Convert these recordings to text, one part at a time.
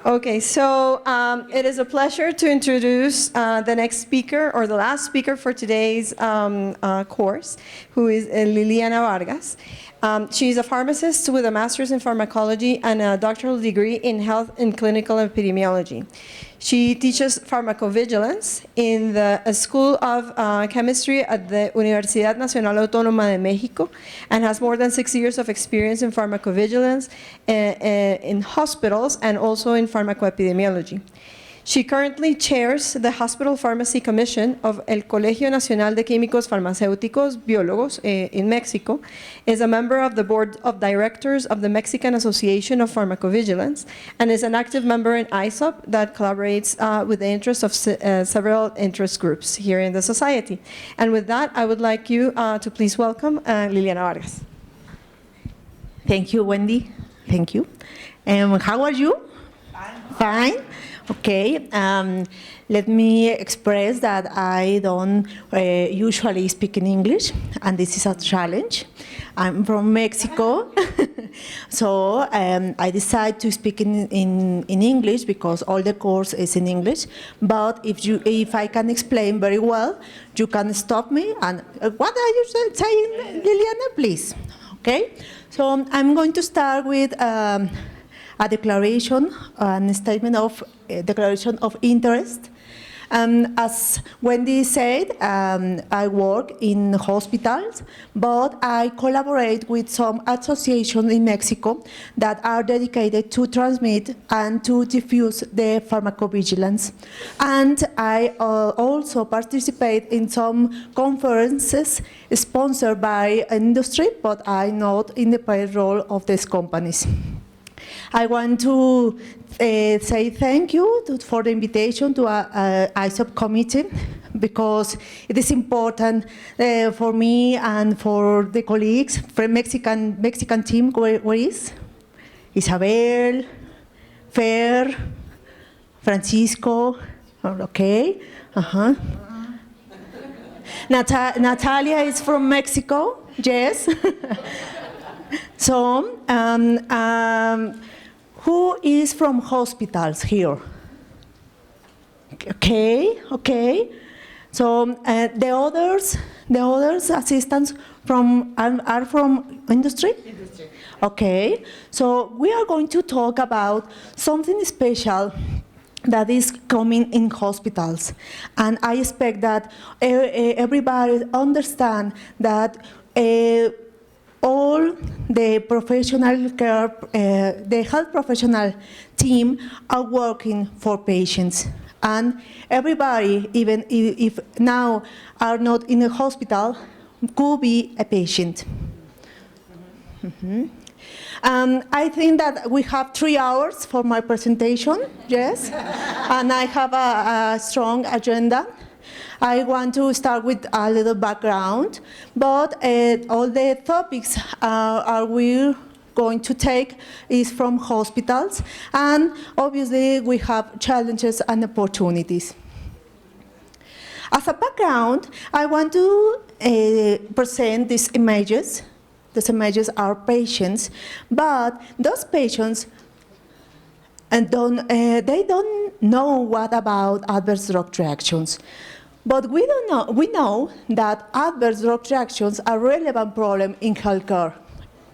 Okay, so it is a pleasure to introduce the next speaker, or the last speaker for today's course, who is Liliana Vargas. She's a pharmacist with a master's in pharmacology and a doctoral degree in health and clinical epidemiology. She teaches pharmacovigilance in the School of Chemistry at the Universidad Nacional Autónoma de México and has more than 6 years of experience in pharmacovigilance in hospitals and also in pharmacoepidemiology. She currently chairs the Hospital Pharmacy Commission of El Colegio Nacional de Químicos Farmacéuticos Biólogos in Mexico, is a member of the Board of Directors of the Mexican Association of Pharmacovigilance, and is an active member in ISOP that collaborates with the interests of several interest groups here in the society. And with that, I would like you to please welcome Liliana Vargas. Thank you, Wendy. Thank you. How are you? Fine. Okay, let me express that I don't usually speak in English, and this is a challenge. I'm from Mexico, so I decided to speak in English because all the course is in English. But if I can explain very well, you can stop me. And what are you saying, Liliana? Please. Okay. So I'm going to start with a declaration, a statement of declaration of interest. As Wendy said, I work in hospitals, but I collaborate with some associations in Mexico that are dedicated to transmit and to diffuse the pharmacovigilance. And I also participate in some conferences sponsored by industry, but I'm not in the payroll of these companies. I want to say thank you for the invitation to ISOP committee, because it is important for me and for the colleagues from Mexican team. Where is Isabel, Fer, Francisco? Okay. Natalia is from Mexico. Yes. So. Who is from hospitals here? Okay. So the others assistants are from industry? Industry. Okay. So we are going to talk about something special that is coming in hospitals, and I expect that everybody understand that. All the professional care, the health professional team are working for patients. And everybody, even if now are not in a hospital, could be a patient. I think that we have 3 hours for my presentation, yes? And I have a strong agenda. I want to start with a little background, but all the topics we're going to take is from hospitals, and obviously we have challenges and opportunities. As a background, I want to present these images. These images are patients, but those patients they don't know what about adverse drug reactions. But we know that adverse drug reactions are a relevant problem in healthcare,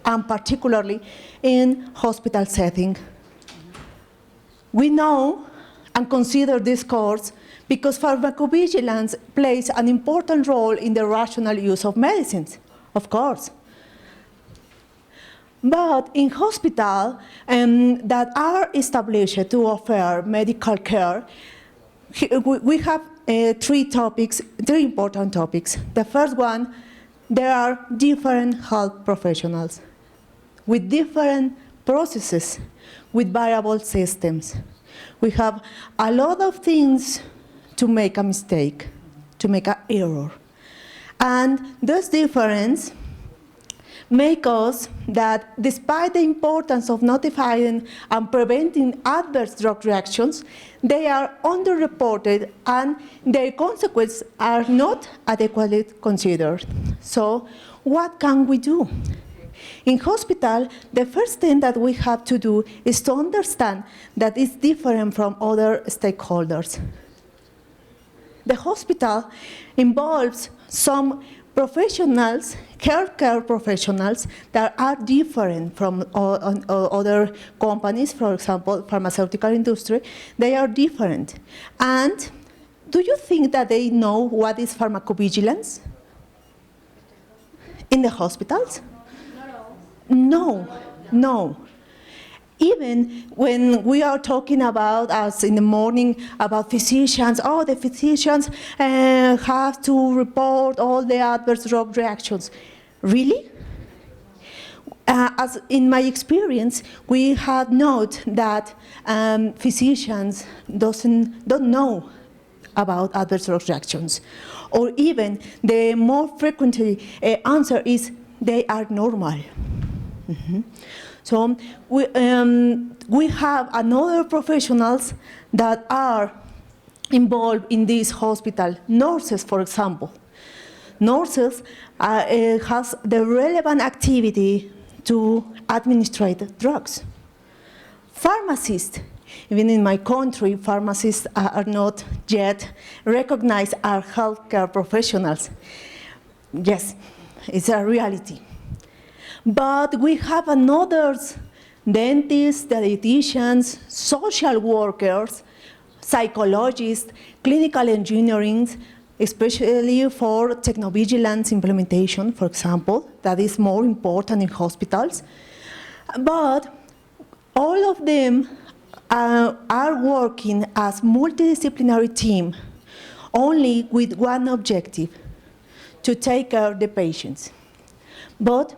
and particularly in hospital setting. We know and consider this course because pharmacovigilance plays an important role in the rational use of medicines, of course. But in hospitals that are established to offer medical care, we have 3 important topics. The first one, there are different health professionals with different processes, with variable systems. We have a lot of things to make a mistake, to make an error. And those differences make us that despite the importance of notifying and preventing adverse drug reactions, they are underreported and their consequences are not adequately considered. So what can we do? In hospital, the first thing that we have to do is to understand that it's different from other stakeholders. The hospital involves some professionals, healthcare professionals, that are different from other companies, for example, pharmaceutical industry. They are different. And do you think that they know what is pharmacovigilance in the hospitals? No, no. Even when we are talking about us in the morning about physicians, oh, the physicians have to report all the adverse drug reactions. Really? As in my experience, we have noted that physicians don't know about adverse drug reactions. Or even the more frequently answer is they are normal. Mm-hmm. So we have another professionals that are involved in this hospital. Nurses, for example. Nurses has the relevant activity to administrate drugs. Pharmacists, even in my country, pharmacists are not yet recognized as healthcare professionals. Yes, it's a reality. But we have others, dentists, dietitians, social workers, psychologists, clinical engineering, especially for technovigilance implementation, for example, that is more important in hospitals. But all of them are working as multidisciplinary team, only with one objective, to take care of the patients. But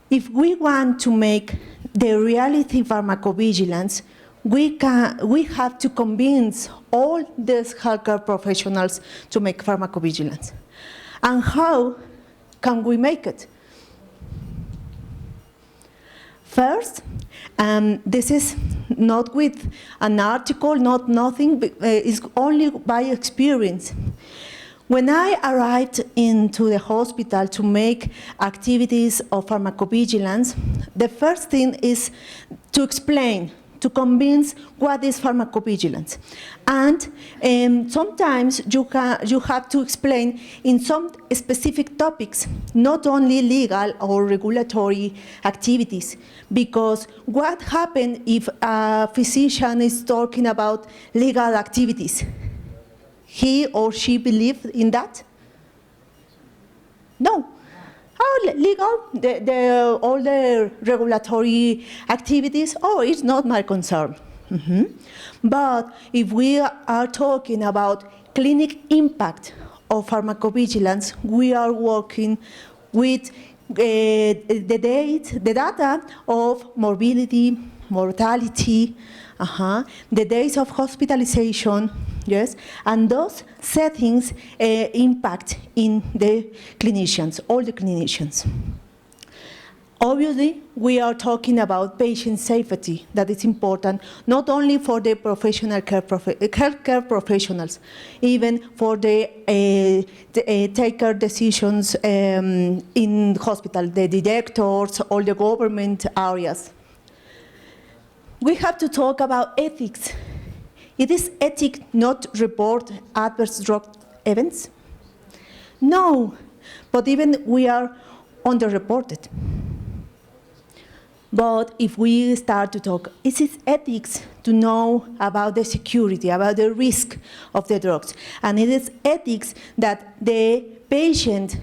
if we want to make the reality pharmacovigilance, we have to convince all these healthcare professionals to make pharmacovigilance. And how can we make it? First, this is not with an article, nothing, it's only by experience. When I arrived into the hospital to make activities of pharmacovigilance, the first thing is to explain, to convince what is pharmacovigilance. And sometimes you have to explain in some specific topics, not only legal or regulatory activities, because what happens if a physician is talking about legal activities? He or she believes in that? No. How legal, all the regulatory activities, oh, it's not my concern. Mm-hmm. But if we are talking about clinic impact of pharmacovigilance, we are working with the data of morbidity, mortality, the days of hospitalization, yes, and those settings impact in the clinicians, all the clinicians. Obviously, we are talking about patient safety, that is important, not only for the professional healthcare professionals, even for the taker decisions in hospital, the directors, all the government areas. We have to talk about ethics. It is ethic not to report adverse drug events? No, but even we are underreported. But if we start to talk, is it ethics to know about the security, about the risk of the drugs? And it is ethics that the patient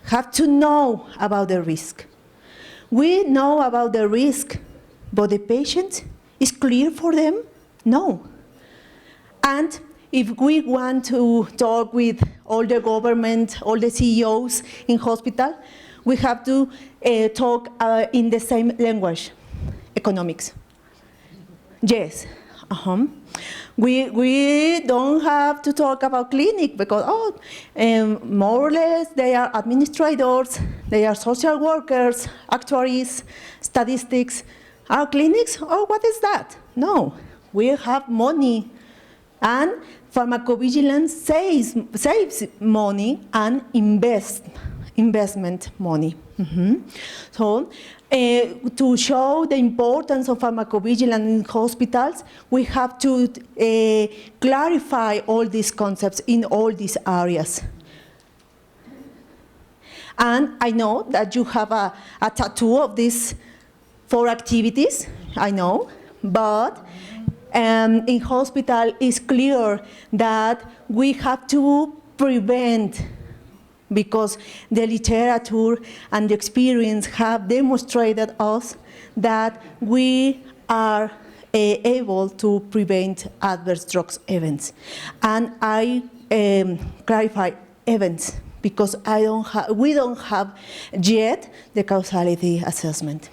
have to know about the risk. We know about the risk, but the patient is clear for them? No. And if we want to talk with all the government, all the CEOs in hospital, we have to talk in the same language, economics. Yes. We don't have to talk about clinic because, more or less, they are administrators, they are social workers, actuaries, statistics. Our clinics, what is that? No, we have money. And pharmacovigilance saves money and investment money. Mm-hmm. So to show the importance of pharmacovigilance in hospitals, we have to clarify all these concepts in all these areas. And I know that you have a tattoo of these 4 activities, I know, but in hospital it's clear that we have to prevent, because the literature and the experience have demonstrated us that we are able to prevent adverse drugs events. And I clarify events because we don't have yet the causality assessment.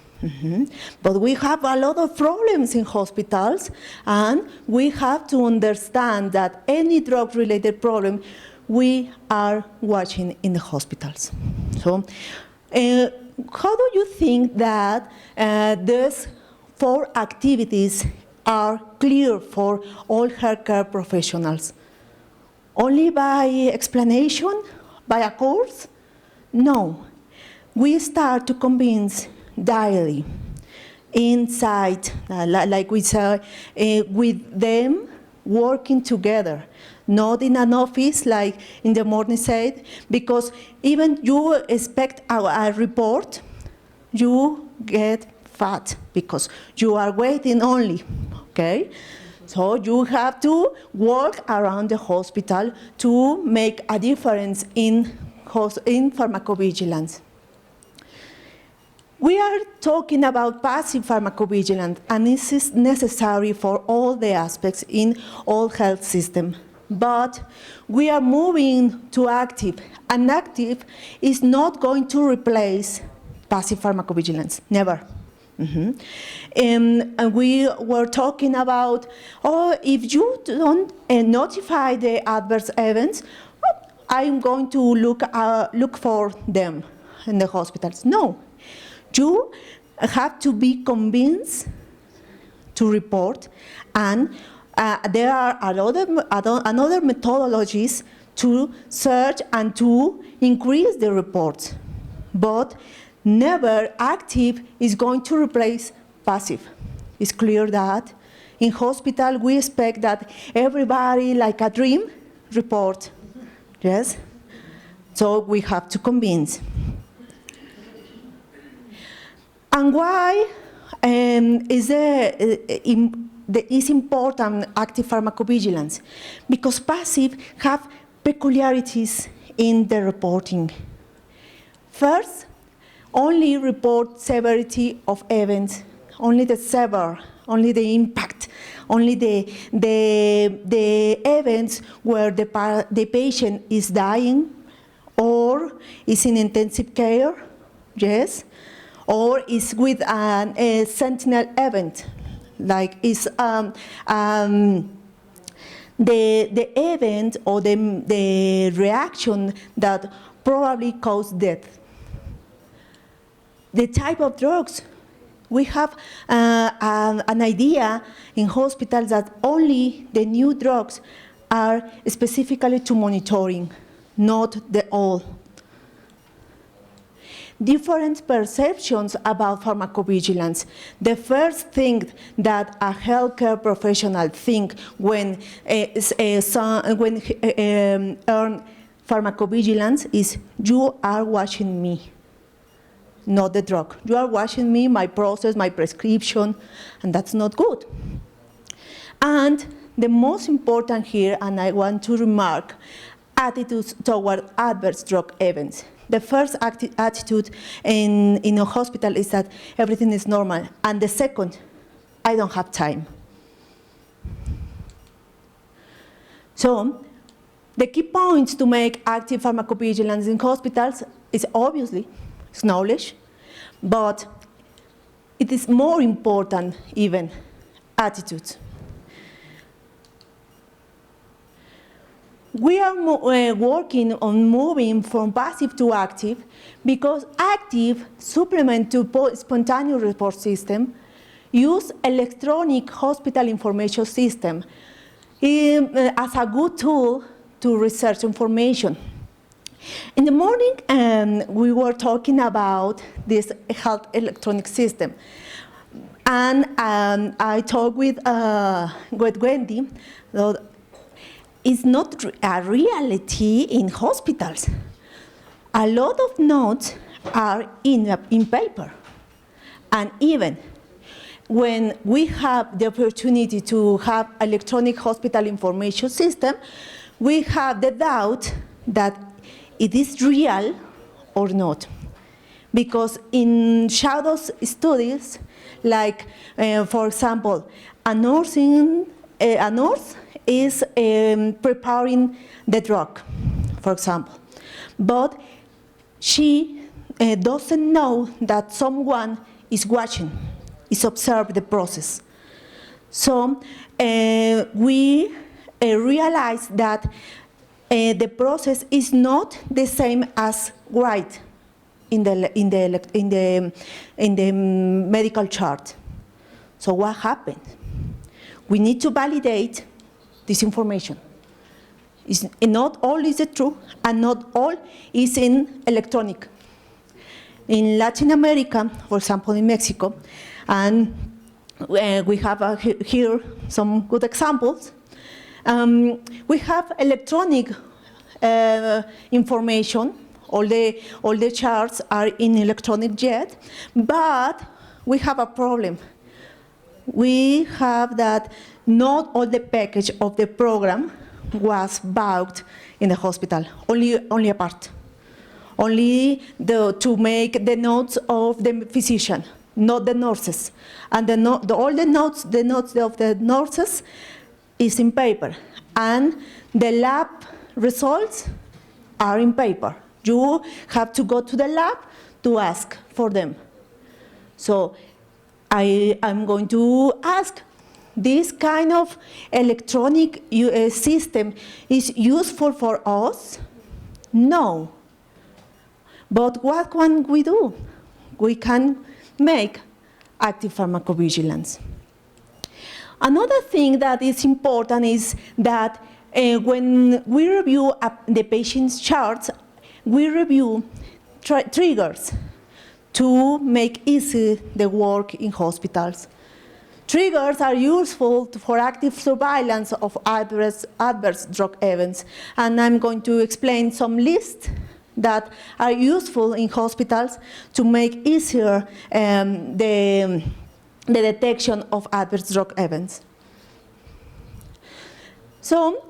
But we have a lot of problems in hospitals, and we have to understand that any drug-related problem we are watching in the hospitals. So, how do you think that these 4 activities are clear for all healthcare professionals? Only by explanation, by a course? No. We start to convince daily, inside, like we say, with them working together. Not in an office like in the morning said, because even you expect a report, you get fat because you are waiting only, okay? So you have to work around the hospital to make a difference in pharmacovigilance. We are talking about passive pharmacovigilance, and this is necessary for all the aspects in all health systems. But we are moving to active, and active is not going to replace passive pharmacovigilance, never. And we were talking about, if you don't notify the adverse events, I'm going to look for them in the hospitals. No, you have to be convinced to report, and there are another methodologies to search and to increase the reports, but never active is going to replace passive. It's clear that in hospital we expect that everybody, like a dream, report. Yes? So we have to convince. And why is important active pharmacovigilance? Because passive have peculiarities in the reporting. First, only report severity of events, only the severe, only the impact, only the events where the patient is dying or is in intensive care, yes, or is with a sentinel event, like is the event or the reaction that probably caused death. The type of drugs, we have an idea in hospitals that only the new drugs are specifically to monitoring, not the all. Different perceptions about pharmacovigilance. The first thing that a healthcare professional thinks when earn pharmacovigilance is, you are watching me, not the drug. You are watching me, my process, my prescription, and that's not good. And the most important here, and I want to remark, attitudes toward adverse drug events. The first attitude in a hospital is that everything is normal. And the second, I don't have time. So, the key points to make active pharmacovigilance in hospitals is obviously it's knowledge, but it is more important even attitudes. We are working on moving from passive to active because active supplement to spontaneous report system use electronic hospital information system as a good tool to research information. In the morning, we were talking about this health electronic system. And I talked with Wendy that it's not a reality in hospitals. A lot of notes are in paper. And even when we have the opportunity to have electronic hospital information system, we have the doubt that it is real or not. Because in shadow studies, like for example, a nurse is preparing the drug, for example, but she doesn't know that someone is watching, is observing the process. So we realize that the process is not the same as right in the medical chart. So what happened? We need to validate this information. Not all is true, and not all is in electronic. In Latin America, for example, in Mexico, and we have here some good examples. We have electronic information. All the charts are in electronic yet, but we have a problem. We have that not all the package of the program was bought in the hospital, only a part. Only to make the notes of the physician, not the nurses. And all the notes of the nurses is in paper. And the lab results are in paper. You have to go to the lab to ask for them. So I'm going to ask, this kind of electronic system is useful for us? No. But what can we do? We can make active pharmacovigilance. Another thing that is important is that when we review the patient's charts, we review triggers to make easy the work in hospitals. Triggers are useful for active surveillance of adverse drug events, and I'm going to explain some lists that are useful in hospitals to make easier the detection of adverse drug events. So,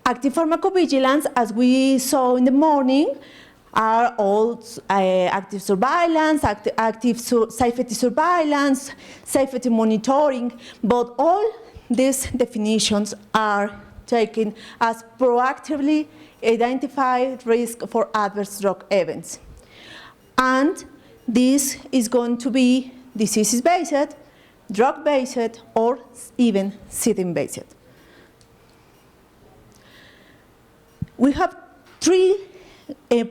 active pharmacovigilance, as we saw in the morning, are all active surveillance, active safety surveillance, safety monitoring, but all these definitions are taken as proactively identified risk for adverse drug events. And this is going to be disease-based, drug-based, or even setting-based. We have three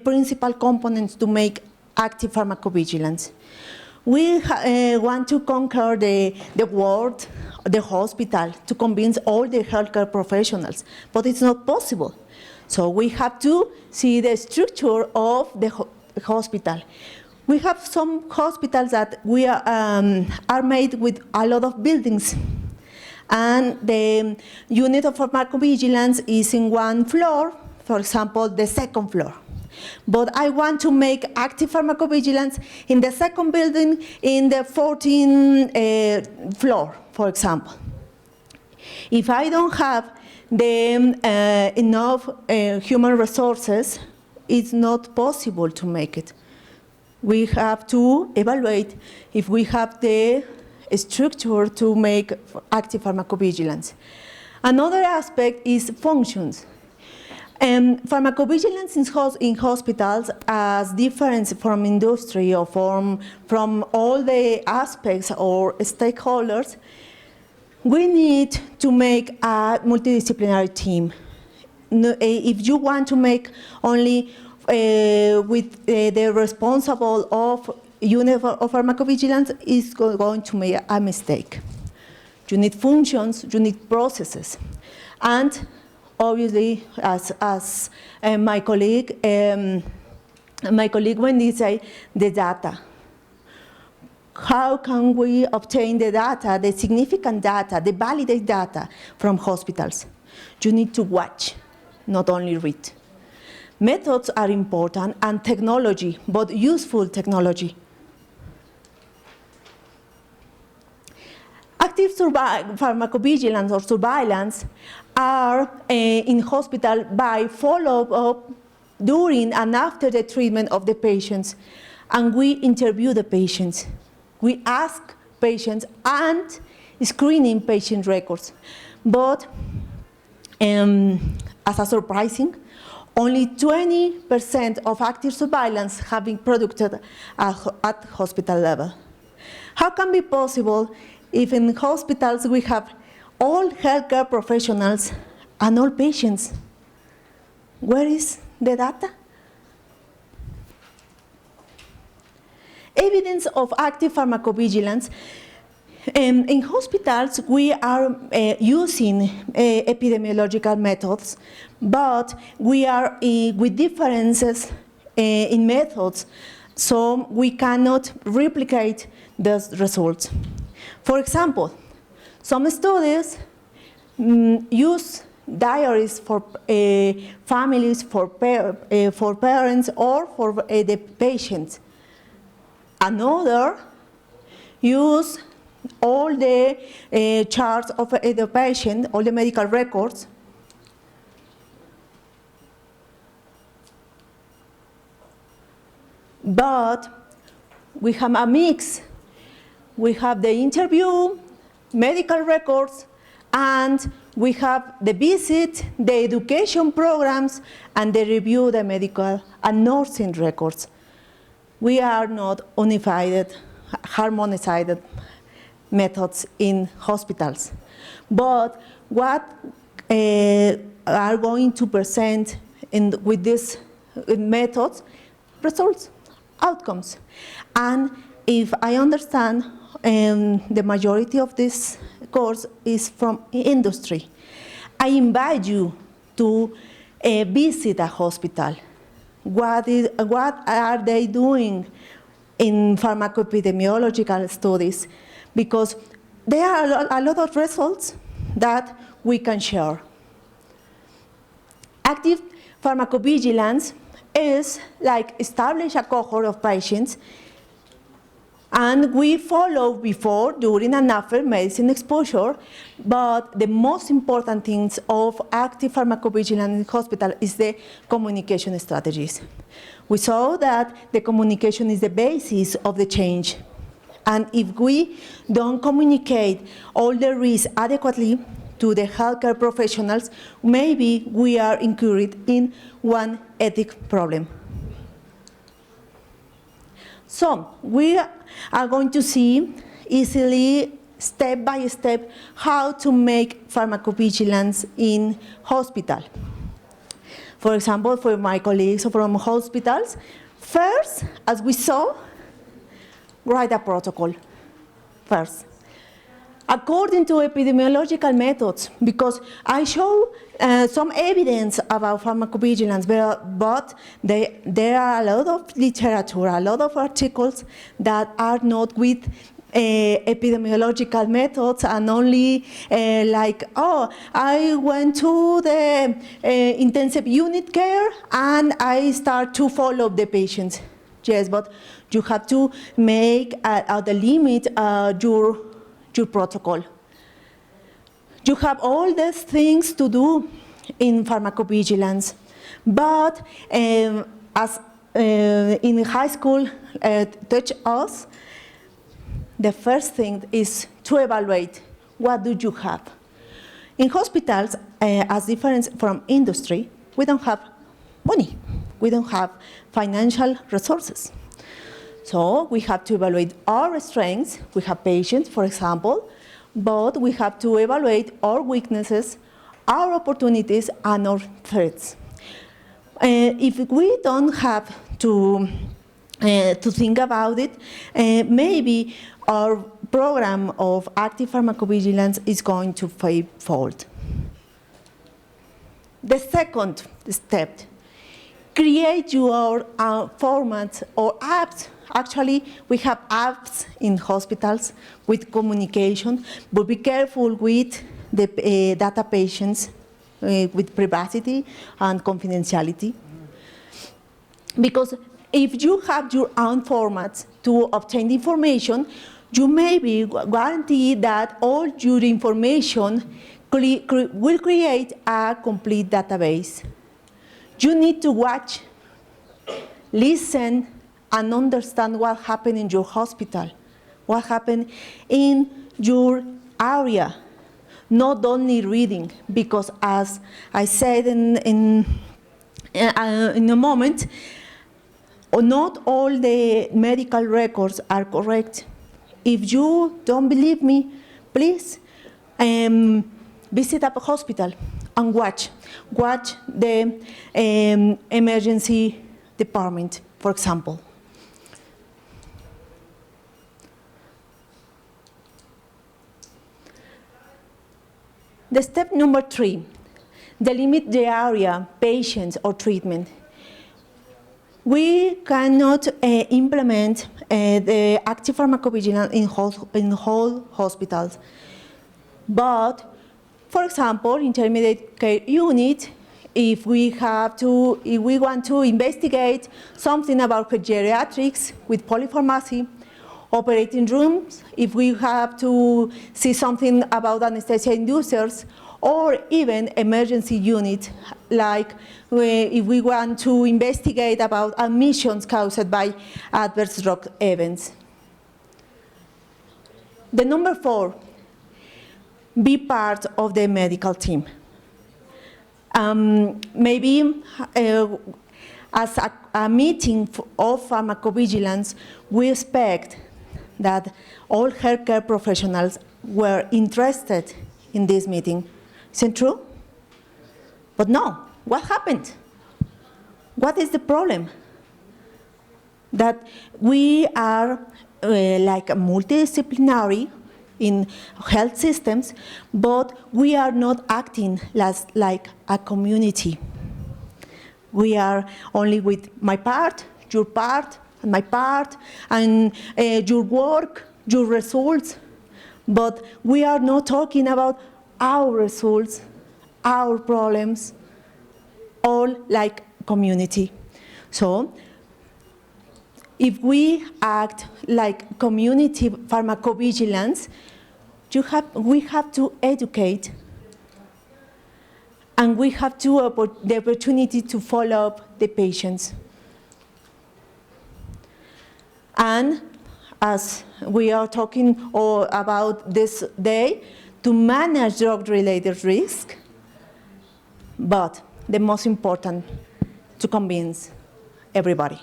principal components to make active pharmacovigilance. We want to conquer the world, the hospital, to convince all the healthcare professionals, but it's not possible. So we have to see the structure of the hospital. We have some hospitals that are made with a lot of buildings, and the unit of pharmacovigilance is in one floor, for example, the second floor. But I want to make active pharmacovigilance in the second building in the 14th floor, for example. If I don't have the enough human resources, it's not possible to make it. We have to evaluate if we have the structure to make active pharmacovigilance. Another aspect is functions. Pharmacovigilance in hospitals, as different from industry or from all the aspects or stakeholders, we need to make a multidisciplinary team. If you want to make only with the responsible of unit of pharmacovigilance, is going to make a mistake. You need functions, you need processes. And Obviously, as my colleague Wendy said, the data. How can we obtain the data, the significant data, the validated data from hospitals? You need to watch, not only read. Methods are important and technology, but useful technology. Active pharmacovigilance or surveillance are in hospital by follow-up during and after the treatment of the patients. And we interview the patients. We ask patients and screening patient records. But as a surprising, only 20% of active surveillance have been conducted at hospital level. How can it be possible if in hospitals we have all healthcare professionals and all patients? Where is the data? Evidence of active pharmacovigilance. In hospitals, we are using epidemiological methods, but we are with differences in methods, so we cannot replicate those results. For example, some studies use diaries for families, for parents, or for the patients. Another use all the charts of the patient, all the medical records. But we have a mix. We have the interview, medical records, and we have the visit, the education programs, and the review the medical and nursing records. We are not unified, harmonized methods in hospitals. But what are going to present with these methods? Results, outcomes. And if I understand, the majority of this course is from industry. I invite you to visit a hospital. What are they doing in pharmacoepidemiological studies? Because there are a lot of results that we can share. Active pharmacovigilance is like establish a cohort of patients, and we follow before, during, and after medicine exposure. But the most important things of active pharmacovigilance in hospital is the communication strategies. We saw that the communication is the basis of the change. And if we don't communicate all the risks adequately to the healthcare professionals, maybe we are incurred in one ethic problem. So we are going to see easily, step by step, how to make pharmacovigilance in hospital. For example, for my colleagues from hospitals, first, as we saw, write a protocol first, according to epidemiological methods, because I show some evidence about pharmacovigilance, but there are a lot of literature, a lot of articles that are not with epidemiological methods, and only like, oh, I went to the intensive unit care and I start to follow the patients. Yes, but you have to make at the limit your protocol. You have all these things to do in pharmacovigilance, but as in high school teach us, the first thing is to evaluate what do you have. In hospitals, as different from industry, we don't have money. We don't have financial resources. So we have to evaluate our strengths. We have patients, for example, but we have to evaluate our weaknesses, our opportunities, and our threats. If we don't have to think about it, maybe our program of active pharmacovigilance is going to fail. The second step, create your formats or apps. Actually, we have apps in hospitals with communication, but be careful with the data patients with privacy and confidentiality. Because if you have your own formats to obtain information, you may be guaranteed that all your information will create a complete database. You need to watch, listen, and understand what happened in your hospital, what happened in your area, not only reading, because as I said in a moment, not all the medical records are correct. If you don't believe me, please visit a hospital and watch the emergency department, for example. The step number 3, delimit the area, patients, or treatment. We cannot implement the active pharmacovigilance in whole hospitals. But, for example, intermediate care unit, if we want to investigate something about geriatrics with polypharmacy, operating rooms, if we have to see something about anesthesia inducers, or even emergency unit, like if we want to investigate about admissions caused by adverse drug events. The number 4, be part of the medical team. Maybe as a meeting of pharmacovigilance, we expect that all healthcare professionals were interested in this meeting. Isn't true? But no, what happened? What is the problem? That we are like multidisciplinary in health systems, but we are not acting like a community. We are only with my part, your part, and my part, and your work, your results, but we are not talking about our results, our problems, all like community. So, if we act like community pharmacovigilance, we have to educate, and we have the opportunity to follow up the patients. And as we are talking about this day, to manage drug-related risk, but the most important, to convince everybody.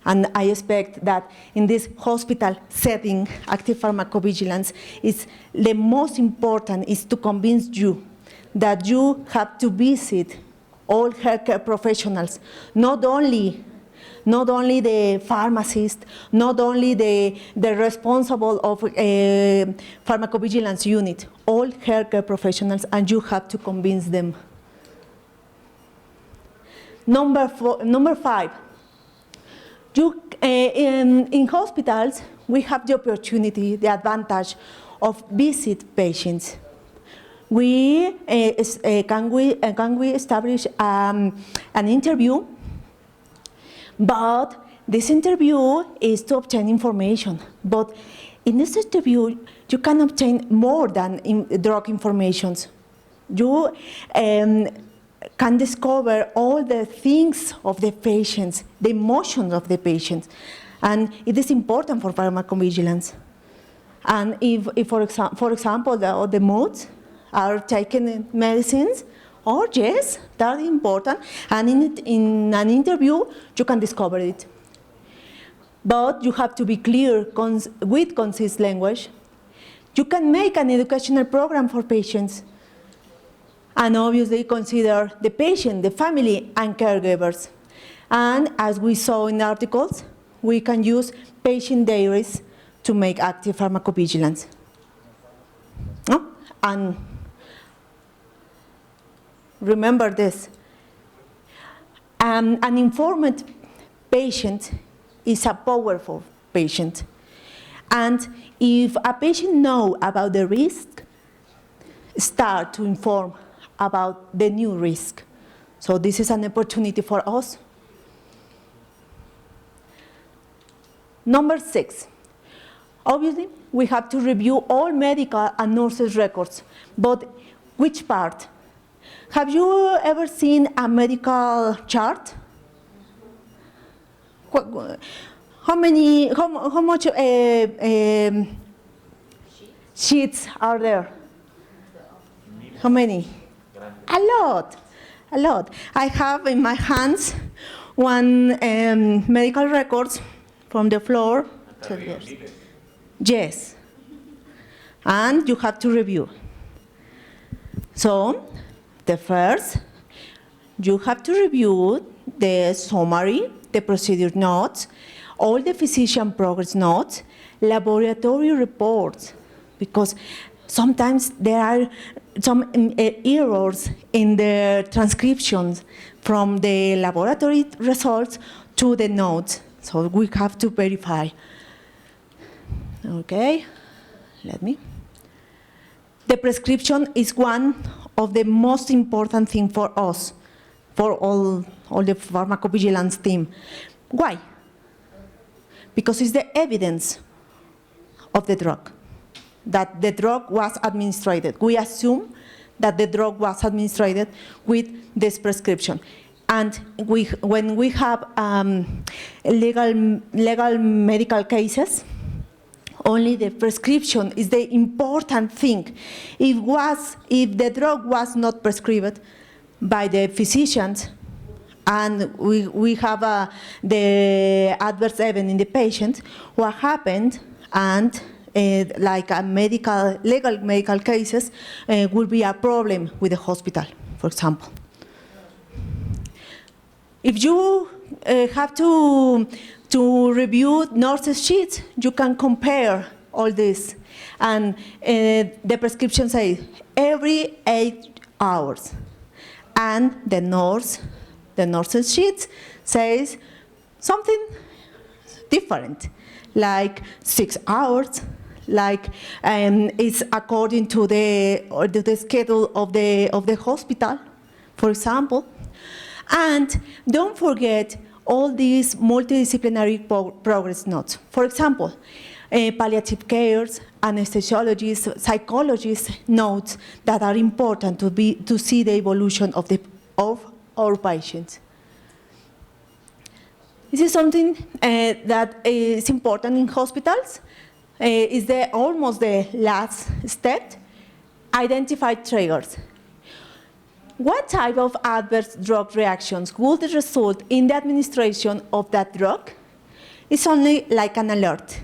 And I expect that in this hospital setting, active pharmacovigilance is the most important is to convince you that you have to visit all healthcare professionals, not only the pharmacist, not only the responsible of a pharmacovigilance unit, all healthcare professionals, and you have to convince them. Number 5, in hospitals, we have the opportunity, the advantage of visit patients. Can we establish an interview? But this interview is to obtain information. But in this interview, you can obtain more than drug information. You can discover all the things of the patients, the emotions of the patients. And it is important for pharmacovigilance. And if for example, the moods are taking medicines, or yes, that's important. And in an interview, you can discover it. But you have to be clear with concise language. You can make an educational program for patients. And obviously consider the patient, the family, and caregivers. And as we saw in articles, we can use patient diaries to make active pharmacovigilance. And remember this. An informed patient is a powerful patient. And if a patient knows about the risk, start to inform about the new risk. So this is an opportunity for us. Number 6, obviously we have to review all medical and nurses records, but which part? Have you ever seen a medical chart? How much sheets are there? How many? A lot. I have in my hands one medical records from the floor. Yes. And you have to review. So, the first, you have to review the summary, the procedure notes, all the physician progress notes, laboratory reports, because sometimes there are some errors in the transcriptions from the laboratory results to the notes. So we have to verify. Okay, The prescription is one of the most important things for us, for all the pharmacovigilance team. Why? Because it's the evidence of the drug, that the drug was administered. We assume that the drug was administered with this prescription. And when we have legal medical cases, only the prescription is the important thing. If the drug was not prescribed by the physicians, and we have the adverse event in the patient, what happened, and like a legal medical cases, will be a problem with the hospital, for example. If you have to review nurses' sheets, you can compare all this. And the prescription says every 8 hours. And the nurse's sheet says something different, like 6 hours, like it's according to the schedule of the hospital, for example. And don't forget all these multidisciplinary progress notes. For example, palliative cares, anesthesiologists, psychologists notes that are important to see the evolution of our patients. This is something that is important in hospitals. Is almost the last step. Identify triggers. What type of adverse drug reactions would result in the administration of that drug? It's only like an alert.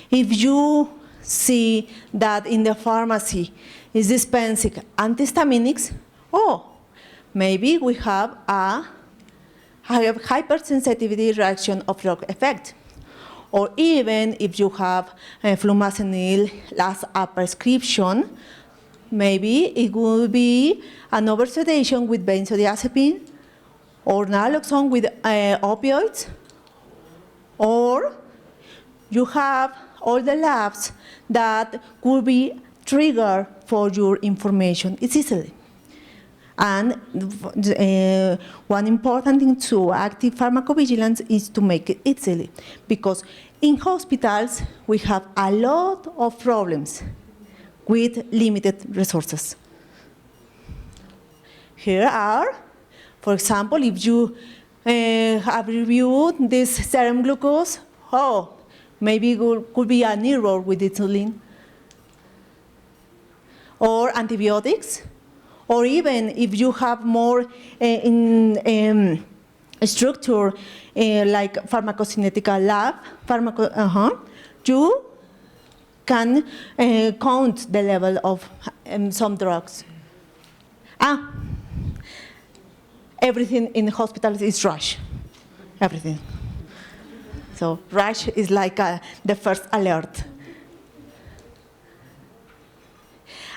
If you see that in the pharmacy is dispensing antihistaminics, maybe we have a hypersensitivity reaction of drug effect. Or even if you have flumazenil as a prescription, maybe it will be an oversedation with benzodiazepine, or naloxone with opioids, or you have all the labs that could be trigger for your information. It's easily. And one important thing to active pharmacovigilance is to make it easily, because in hospitals we have a lot of problems with limited resources. Here are, for example, if you have reviewed this serum glucose, maybe it could be an error with insulin, or antibiotics, or even if you have more in structure like pharmacokinetic lab, you can count the level of some drugs. Everything in the hospitals is rush, everything. So rush is like the first alert.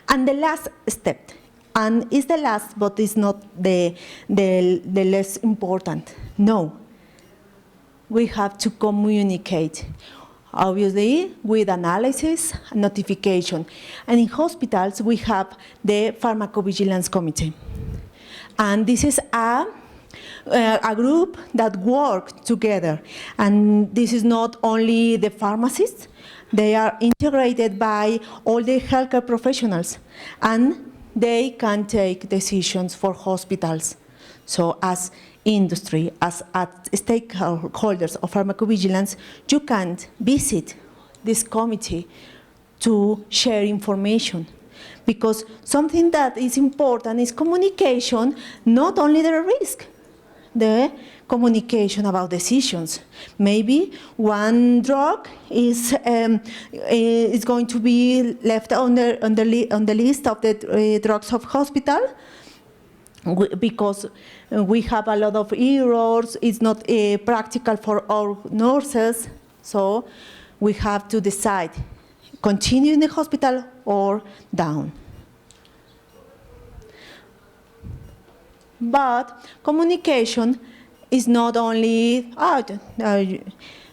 And the last step, And it's the last, but it's not the less important. No, we have to communicate, obviously, with analysis and notification. And in hospitals, we have the Pharmacovigilance Committee. And this is a group that work together. And this is not only the pharmacists, they are integrated by all the healthcare professionals. And they can take decisions for hospitals. So as industry, as stakeholders of pharmacovigilance, you can visit this committee to share information. Because something that is important is communication, not only the risk, the communication about decisions. Maybe one drug is going to be left on the list of the drugs of hospital because we have a lot of errors. It's not practical for our nurses, so we have to decide continue in the hospital or down. But communication is not only,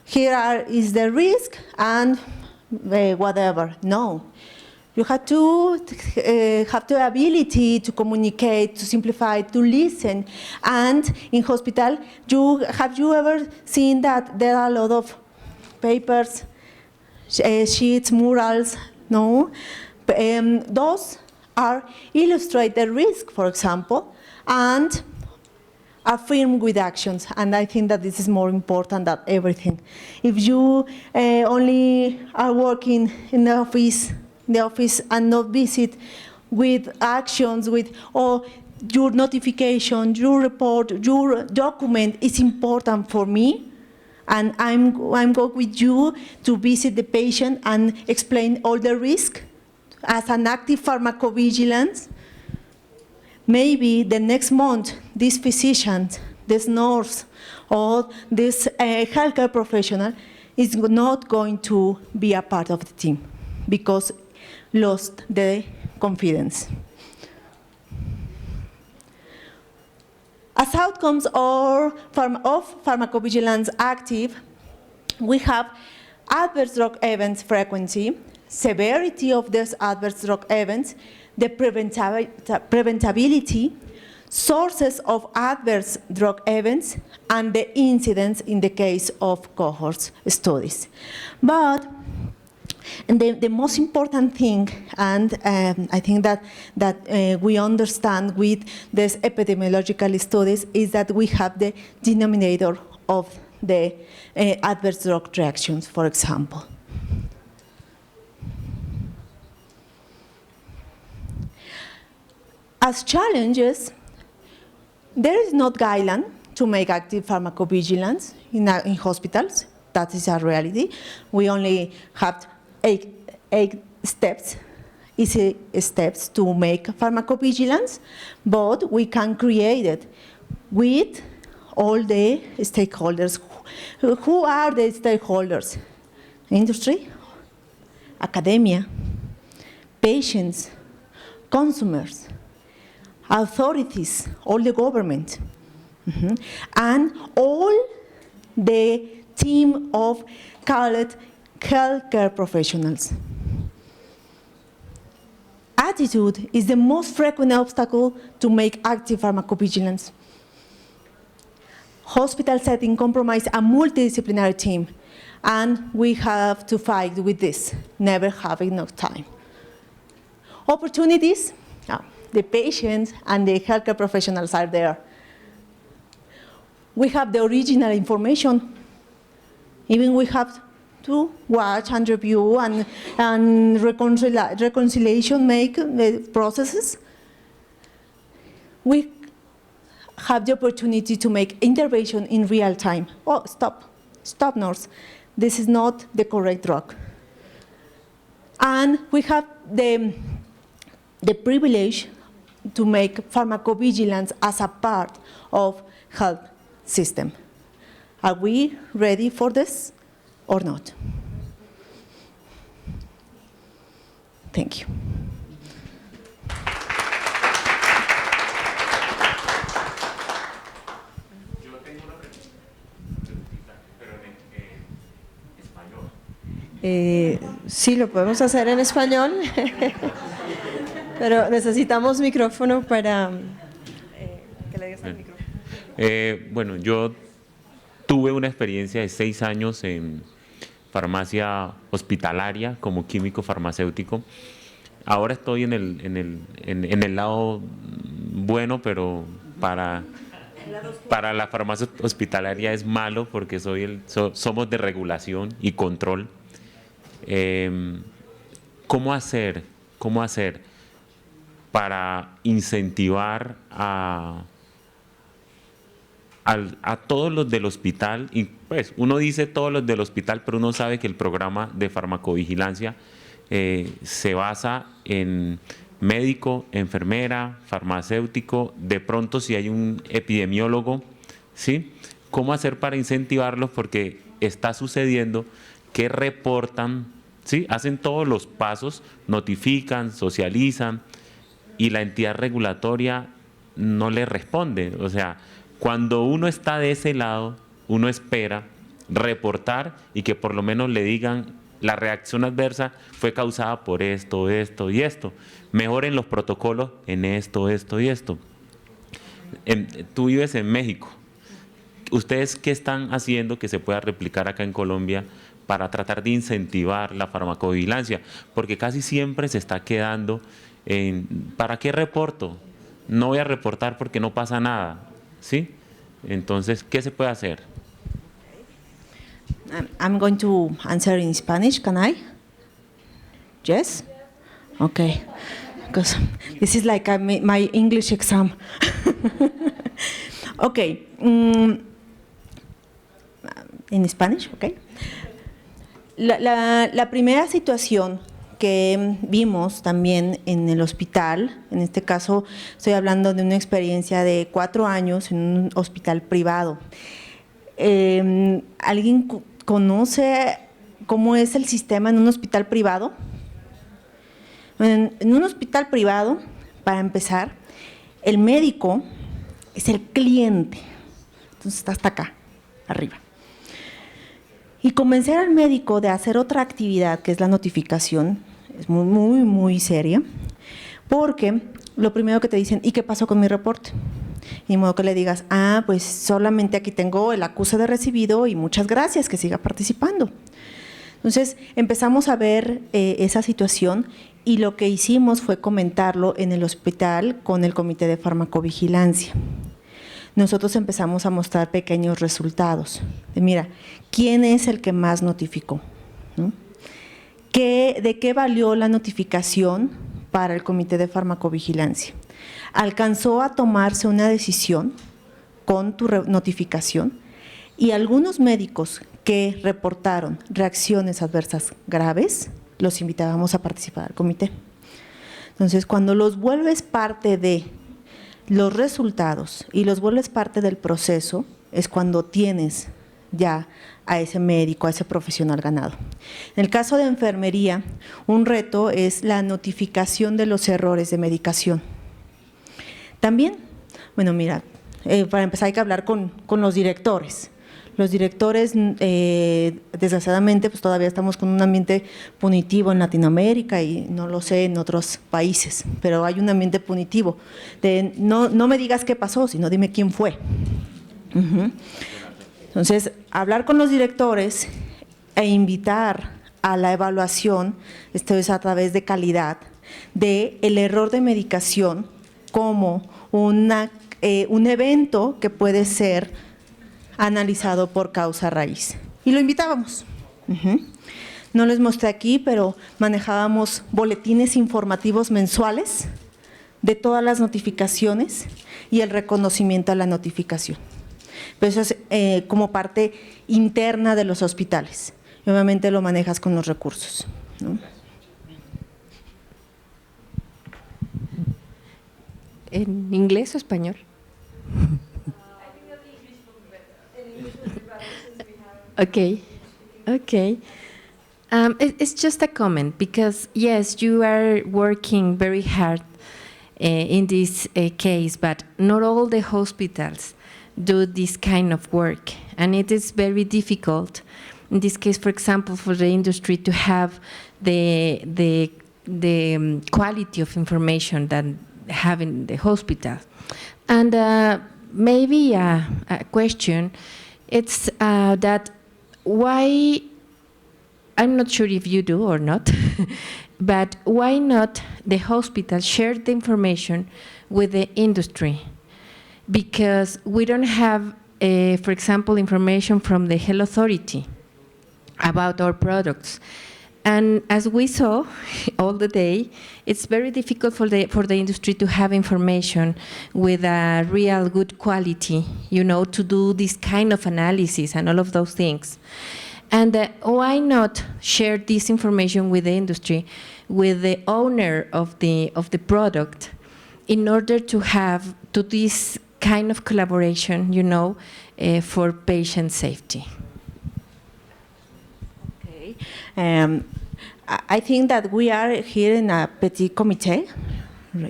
here is the risk and whatever. No. You have to have the ability to communicate, to simplify, to listen. And in hospital, have you ever seen that there are a lot of papers, sheets, murals? No. Those illustrate the risk, for example, and affirm with actions, and I think that this is more important than everything. If you only are working in the office and not visit with actions, with your notification, your report, your document is important for me, and I'm going with you to visit the patient and explain all the risk as an active pharmacovigilance. Maybe the next month, this physician, this nurse, or this healthcare professional is not going to be a part of the team because lost the confidence. As outcomes of pharmacovigilance active, we have adverse drug events frequency, severity of these adverse drug events, the preventability, sources of adverse drug events, and the incidence in the case of cohorts studies. But the most important thing, and I think that we understand with these epidemiological studies, is that we have the denominator of the adverse drug reactions, for example. As challenges, there is not guideline to make active pharmacovigilance in hospitals. That is a reality. We only have eight steps, easy steps to make pharmacovigilance, but we can create it with all the stakeholders. Who are the stakeholders? Industry, academia, patients, consumers, authorities, all the government, and all the team of called healthcare professionals. Attitude is the most frequent obstacle to make active pharmacovigilance. Hospital setting compromise a multidisciplinary team, and we have to fight with this, never have enough time. Opportunities, the patients and the healthcare professionals are there. We have the original information. Even we have to watch and review and reconciliation make the processes. We have the opportunity to make intervention in real time. Oh, stop nurse. This is not the correct drug. And we have the privilege to make pharmacovigilance as a part of health system. Are we ready for this or not? Thank you. Sí, lo podemos hacer en español, pero necesitamos micrófono para que le digas al micrófono. Bueno, yo tuve una experiencia de 6 años en farmacia hospitalaria como químico farmacéutico. Ahora estoy en el lado bueno, pero para la farmacia hospitalaria es malo porque somos de regulación y control. ¿Cómo hacer para incentivar a todos los del hospital? Y pues uno dice todos los del hospital, pero uno sabe que el programa de farmacovigilancia se basa en médico, enfermera, farmacéutico, de pronto si hay un epidemiólogo, ¿sí? ¿Cómo hacer para incentivarlos? Porque está sucediendo que reportan, ¿sí? Hacen todos los pasos, notifican, socializan, y la entidad regulatoria no le responde. O sea, cuando uno está de ese lado, uno espera reportar y que por lo menos le digan la reacción adversa fue causada por esto, esto y esto. Mejoren los protocolos en esto, esto y esto. Tú vives en México. ¿Ustedes qué están haciendo que se pueda replicar acá en Colombia para tratar de incentivar la farmacovigilancia? Porque casi siempre se está quedando en ¿para qué reporto? No voy a reportar porque no pasa nada, ¿sí? Entonces, ¿qué se puede hacer? I'm going to answer in Spanish, can I? Yes? Okay, because this is like my English exam. Okay, in Spanish, okay. La primera situación que vimos también en el hospital, en este caso estoy hablando de una experiencia de 4 años en un hospital privado. ¿Alguien conoce cómo es el sistema en un hospital privado? En un hospital privado, para empezar, el médico es el cliente, entonces está hasta acá, arriba. Y convencer al médico de hacer otra actividad, que es la notificación, es muy, muy, muy seria, porque lo primero que te dicen, ¿y qué pasó con mi reporte? Y de modo que le digas, pues solamente aquí tengo el acuse de recibido y muchas gracias, que siga participando. Entonces empezamos a ver esa situación y lo que hicimos fue comentarlo en el hospital con el comité de farmacovigilancia. Nosotros empezamos a mostrar pequeños resultados. Mira, ¿quién es el que más notificó? ¿No? ¿De qué valió la notificación para el comité de farmacovigilancia? ¿Alcanzó a tomarse una decisión con tu notificación? Y algunos médicos que reportaron reacciones adversas graves, los invitábamos a participar al comité. Entonces, cuando los vuelves parte de los resultados y los vuelves parte del proceso, es cuando tienes ya a ese médico, a ese profesional ganado. En el caso de enfermería, un reto es la notificación de los errores de medicación. También, bueno, mira, para empezar hay que hablar con los directores. Los directores, desgraciadamente, pues todavía estamos con un ambiente punitivo en Latinoamérica y no lo sé en otros países, pero hay un ambiente punitivo de no me digas qué pasó, sino dime quién fue. Entonces, hablar con los directores e invitar a la evaluación, esto es a través de calidad, de el error de medicación como un evento que puede ser analizado por causa raíz. Y lo invitábamos. No les mostré aquí, pero manejábamos boletines informativos mensuales de todas las notificaciones y el reconocimiento a la notificación. Pero eso es como parte interna de los hospitales. Y obviamente lo manejas con los recursos, ¿no? ¿En inglés o español? Okay. It's just a comment because yes, you are working very hard in this case, but not all the hospitals do this kind of work, and it is very difficult in this case, for example, for the industry to have the quality of information that have in the hospital. And maybe a question, it's that why, I'm not sure if you do or not, but why not the hospital share the information with the industry? Because we don't have, for example, information from the health authority about our products. And as we saw all the day, it's very difficult for the industry to have information with a real good quality, you know, to do this kind of analysis and all of those things. And why not share this information with the industry, with the owner of the product, in order to have this kind of collaboration, you know, for patient safety? Okay. I think that we are here in a petit comité,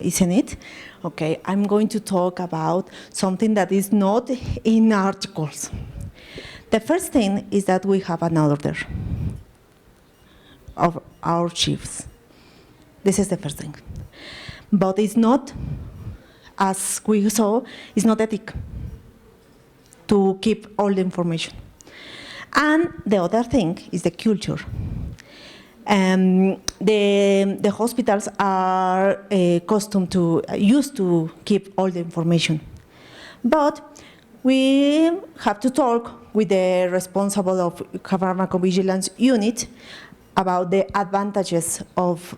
isn't it? Okay, I'm going to talk about something that is not in articles. The first thing is that we have an order of our chiefs. This is the first thing. But it's not, as we saw, it's not ethic to keep all the information. And the other thing is the culture. The hospitals are used to keep all the information. But we have to talk with the responsible of pharmacovigilance unit about the advantages of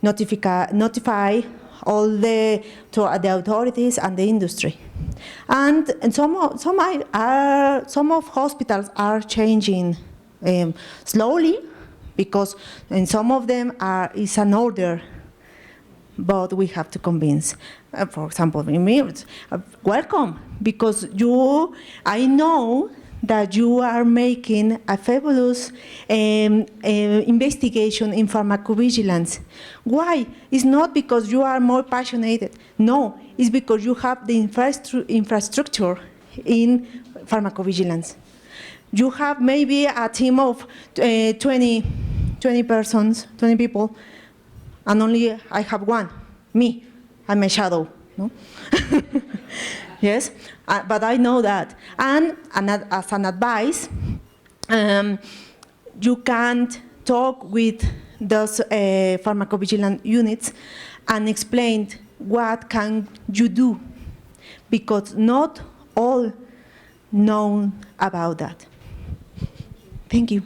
notify all the authorities and the industry. And some of hospitals are changing slowly, because in some of them is an order, but we have to convince. For example, me, welcome, because I know that you are making a fabulous investigation in pharmacovigilance. Why? It's not because you are more passionate. No, it's because you have the infrastructure in pharmacovigilance. You have maybe a team of 20 persons, 20 people, and only I have one, me. I'm a shadow, no? Yes, but I know that. And as an advice, you can't talk with those pharmacovigilance units and explain what can you do, because not all know about that. Thank you.